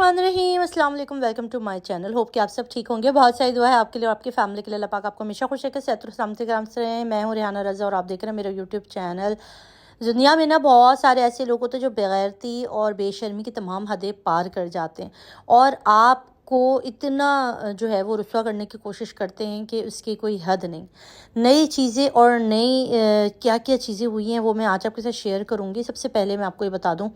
बिस्मिल्लाहिर्रहमानिर्रहीम। अस्सलाम वालेकुम, welcome to my channel. Hope कि आप सब ठीक होंगे। बहुत सारी दुआ है आपके लिए और आपकी फैमिली के लिए। अल्लाह पाक आपको हमेशा खुश रखे, सेहत और सलामती के से रहें। मैं हूँ रेहाना रज़ा और आप देख रहे हैं मेरा यूट्यूब चैनल। दुनिया में ना बहुत सारे ऐसे लोग होते हैं जो बेगैरती और बेशर्मी की तमाम हदें पार कर जाते हैं और आपको इतना जो है वो रुस्वा करने की कोशिश करते हैं कि उसकी कोई हद नहीं। नई चीज़ें और नई क्या क्या चीज़ें हुई हैं वो मैं आज आपके साथ शेयर करूँगी। सबसे पहले मैं आपको ये बता दूँ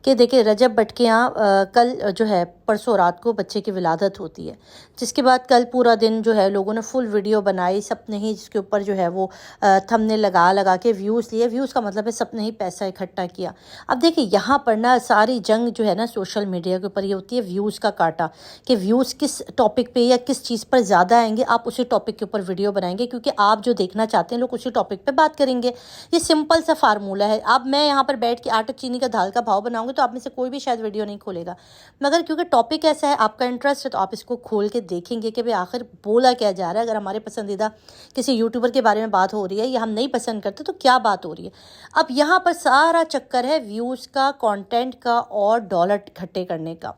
कि देखिए, रजब भट्ट के यहाँ कल जो है परसों रात को बच्चे की विलादत होती है, जिसके बाद कल पूरा दिन जो है लोगों ने फुल वीडियो बनाई। सबने ही जिसके ऊपर जो है वो थंबनेल लगा लगा के व्यूज़ लिए। व्यूज़ का मतलब है सबने ही पैसा इकट्ठा किया। अब देखिए, यहाँ पर ना सारी जंग जो है ना सोशल मीडिया के ऊपर ये होती है व्यूज़ का काटा, कि व्यूज़ किस टॉपिक पे या किस चीज़ पर ज़्यादा आएंगे, आप उसी टॉपिक के ऊपर वीडियो बनाएंगे, क्योंकि आप जो देखना चाहते हैं लोग उसी टॉपिक पे बात करेंगे। ये सिंपल सा फार्मूला है। अब मैं यहाँ पर बैठ के आटा चीनी का दाल का भाव बनाऊंगी तो आप में से कोई भी शायद वीडियो नहीं खोलेगा, मगर क्योंकि टॉपिक ऐसा है, आपका इंटरेस्ट है, तो आप इसको खोल के देखेंगे कि भाई आखिर बोला क्या जा रहा है। अगर हमारे पसंदीदा किसी यूट्यूबर के बारे में बात हो रही है या हम नहीं पसंद करते तो क्या बात हो रही है। अब यहाँ पर सारा चक्कर है व्यूज़ का, कंटेंट का और डॉलर इकट्ठे करने का।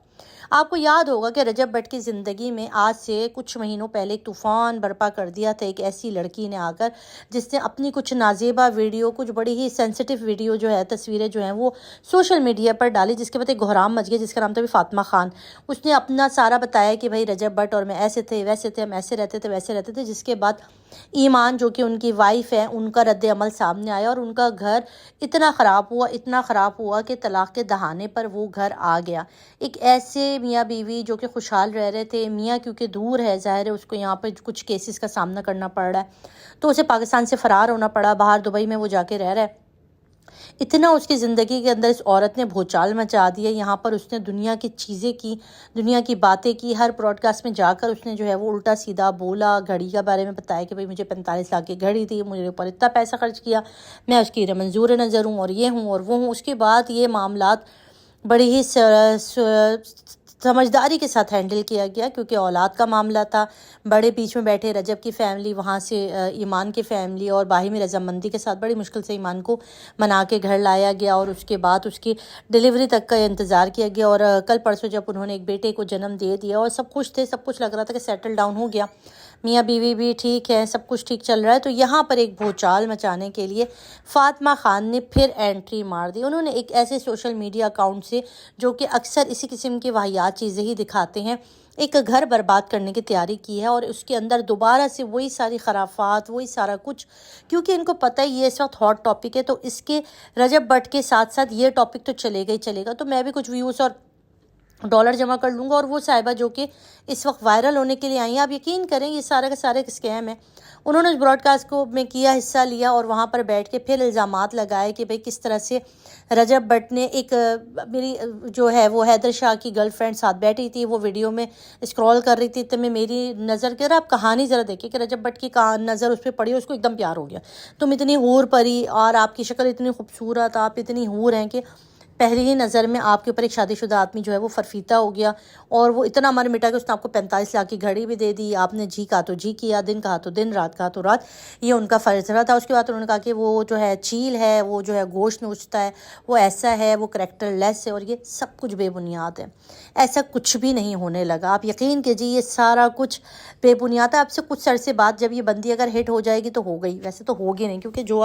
आपको याद होगा कि रजब भट्ट की ज़िंदगी में आज से कुछ महीनों पहले एक तूफ़ान बर्पा कर दिया था। एक ऐसी लड़की ने आकर जिसने अपनी कुछ नाजेबा वीडियो, कुछ बड़ी ही सेंसिटिव वीडियो जो है, तस्वीरें जो हैं वो सोशल मीडिया पर डाली, जिसके बाद एक कोहराम मच गया, जिसका नाम था भी फातिमा खान। उसने अपना सारा बताया कि भाई रजब भट्ट और मैं ऐसे थे वैसे थे, हम ऐसे रहते थे वैसे रहते थे। जिसके बाद ईमान जो कि उनकी वाइफ है, उनका रद्द अमल सामने आया और उनका घर इतना ख़राब हुआ कि तलाक के दहाने पर वो घर आ गया। एक ऐसे मियाँ बीवी जो कि खुशहाल रह रहे थे, मियाँ क्योंकि दूर है, ज़ाहिर है उसको यहाँ पर कुछ केसेस का सामना करना पड़ रहा है, तो उसे पाकिस्तान से फ़रार होना पड़ा। बाहर दुबई में वो जाके रह रहा है। इतना उसकी ज़िंदगी के अंदर इस औरत ने भूचाल मचा दिया। यहाँ पर उसने दुनिया की चीज़ें की, दुनिया की बातें की। हर ब्रॉडकास्ट में जाकर उसने जो है वो उल्टा सीधा बोला। घड़ी के बारे में बताया कि भाई मुझे 45 लाख की घड़ी थी, मुझे ऊपर इतना पैसा खर्च किया, मैं उसकी मंजूर नज़र हूँ और ये हूँ और वो हूँ। उसके बाद ये मामलात बड़ी ही समझदारी के साथ हैंडल किया गया, क्योंकि औलाद का मामला था। बड़े बीच में बैठे रजब की फ़ैमिली, वहाँ से ईमान की फ़ैमिली और बाहिमी रजामंदी के साथ बड़ी मुश्किल से ईमान को मना के घर लाया गया और उसके बाद उसकी डिलीवरी तक का इंतज़ार किया गया। और कल परसों जब उन्होंने एक बेटे को जन्म दे दिया और सब खुश थे, सब कुछ लग रहा था कि सेटल डाउन हो गया, मियाँ बीवी भी ठीक है, सब कुछ ठीक चल रहा है, तो यहाँ पर एक भूचाल मचाने के लिए फातिमा खान ने फिर एंट्री मार दी। उन्होंने एक ऐसे सोशल मीडिया अकाउंट से, जो कि अक्सर इसी किस्म की वाहियात चीज़ें ही दिखाते हैं, एक घर बर्बाद करने की तैयारी की है और उसके अंदर दोबारा से वही सारी खराफात, वही सारा कुछ, क्योंकि इनको पता ही ये इस वक्त हॉट टॉपिक है, तो इसके रजब भट्ट के साथ साथ ये टॉपिक तो चलेगा ही चलेगा। तो मैं भी कुछ व्यूज़ और डॉलर जमा कर लूँगा। और वो साहिबा जो कि इस वक्त वायरल होने के लिए आई हैं, आप यकीन करें ये सारा का सारा एक स्कैम है। उन्होंने उस ब्रॉडकास्ट को में किया, हिस्सा लिया और वहाँ पर बैठ के फिर इल्ज़ामात लगाए कि भाई किस तरह से रजब भट्ट ने एक मेरी जो है वो हैदर शाह की गर्लफ्रेंड साथ बैठी थी, वो वीडियो में स्क्रॉल कर रही थी, तो मैं मेरी नज़र कर, आप कहानी ज़रा देखिए कि रजब भट्ट की नज़र उस पर पड़ी, उसको एकदम प्यार हो गया। तुम इतनी हूर परी और आपकी शक्ल इतनी खूबसूरत, आप इतनी हूर हैं कि पहली ही नज़र में आपके ऊपर एक शादीशुदा आदमी जो है वो फरफीता हो गया। और वो इतना मर मिटा कि उसने आपको 45 लाख की घड़ी भी दे दी। आपने जी कहा तो जी किया, दिन कहा तो दिन, रात कहा तो रात, ये उनका फैसला था। उसके बाद उन्होंने कहा कि वो जो है चील है, वो जो है गोश्त नोचता है, वो ऐसा है, वो करैक्टर लेस है, और ये सब कुछ बेबुनियाद है। ऐसा कुछ भी नहीं होने लगा, आप यकीन कीजिए, ये सारा कुछ बेबुनियाद है। आपसे कुछ अरसे बाद जब ये बंदी अगर हिट हो जाएगी तो हो गई, वैसे तो होगी नहीं, क्योंकि जो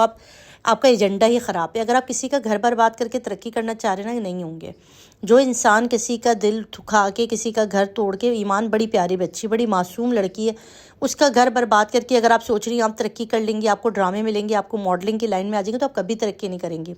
आपका एजेंडा ही ख़राब है। अगर आप किसी का घर बर्बाद करके तरक्की करना चाह रहे ना, नहीं होंगे। जो इंसान किसी का दिल दुखा के, किसी का घर तोड़ के, ईमान बड़ी प्यारी बच्ची, बड़ी मासूम लड़की है, उसका घर बर्बाद करके अगर आप सोच रही हैं आप तरक्की कर लेंगी, आपको ड्रामे मिलेंगे, आपको मॉडलिंग की लाइन में आ जाएंगे, तो आप कभी तरक्की नहीं करेंगी।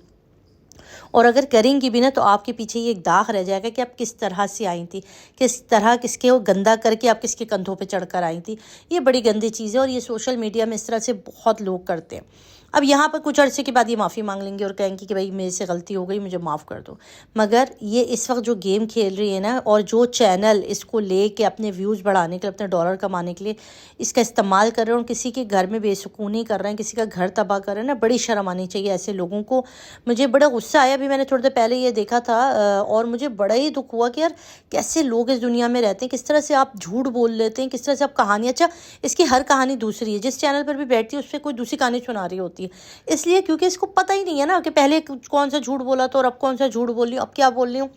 और अगर करेंगी भी ना तो आपके पीछे ये एक दाग रह जाएगा कि आप किस तरह से आई थी, किस तरह किसके वो गंदा करके आप किसके कंधों पे चढ़कर आई थी। ये बड़ी गंदी चीज़ है और ये सोशल मीडिया में इस तरह से बहुत लोग करते हैं। अब यहाँ पर कुछ अरसे के बाद ये माफ़ी मांग लेंगे और कहेंगे कि भाई मेरे से गलती हो गई, मुझे माफ़ कर दो। मगर ये इस वक्त जो गेम खेल रही है ना, और जो चैनल इसको ले के अपने व्यूज़ बढ़ाने के लिए, अपने डॉलर कमाने के लिए इसका इस्तेमाल कर रहे हैं और किसी के घर में बेसुकूनी कर रहे हैं, किसी का घर तबाह कर रहे हैं ना, बड़ी शर्म आनी चाहिए ऐसे लोगों को। मुझे बड़ा गुस्सा आया, अभी मैंने थोड़ी देर पहले ये देखा था और मुझे बड़ा ही दुख हुआ कि यार कैसे लोग इस दुनिया में रहते हैं, किस तरह से आप झूठ बोल लेते हैं, किस तरह से आप कहानी, अच्छा इसकी हर कहानी दूसरी है, जिस चैनल पर भी बैठती है उस पर कोई दूसरी कहानी सुना रही होती है। इसलिए क्योंकि इसको पता ही नहीं है ना कि पहले कौन सा झूठ बोला था और अब कौन सा झूठ बोल रही हूँ, अब क्या बोल रही हूँ।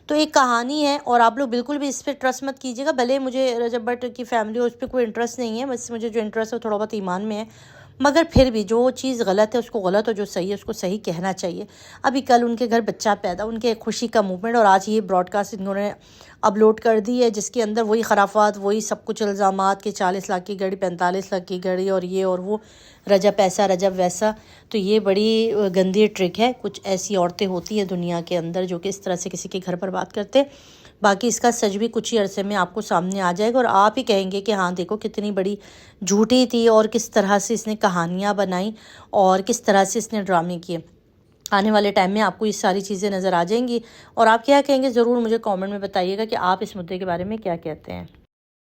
تو ایک کہانی ہے، اور آپ لوگ بالکل بھی اس پہ ٹرسٹ مت کیجیے گا. بھلے مجھے رجب بٹ کی فیملی اور اس پہ کوئی انٹرسٹ نہیں ہے، بس مجھے جو انٹرسٹ ہے وہ تھوڑا بہت ایمان میں ہے، مگر پھر بھی جو چیز غلط ہے اس کو غلط، اور جو صحیح ہے اس کو صحیح کہنا چاہیے. ابھی کل ان کے گھر بچہ پیدا، ان کے خوشی کا موومنٹ، اور آج یہ براڈ کاسٹ انہوں نے اپلوڈ کر دی ہے، جس کے اندر وہی خرافات، وہی سب کچھ الزامات کہ 40 لاکھ کی گاڑی، 45 لاکھ کی گاڑی، اور یہ اور وہ، رجب ایسا رجب ویسا. تو یہ بڑی گندی ٹرک ہے. کچھ ایسی عورتیں ہوتی ہیں دنیا کے اندر جو کہ اس طرح سے کسی کے گھر پر بات کرتے. باقی اس کا سچ بھی کچھ ہی عرصے میں آپ کو سامنے آ جائے گا، اور آپ ہی کہیں گے کہ ہاں دیکھو کتنی بڑی جھوٹی تھی، اور کس طرح سے اس نے کہانیاں بنائیں، اور کس طرح سے اس نے ڈرامے کیے. آنے والے ٹائم میں آپ کو یہ ساری چیزیں نظر آ جائیں گی. اور آپ کیا کہیں گے ضرور مجھے کامنٹ میں بتائیے گا کہ آپ اس مدعے کے بارے میں کیا کہتے ہیں.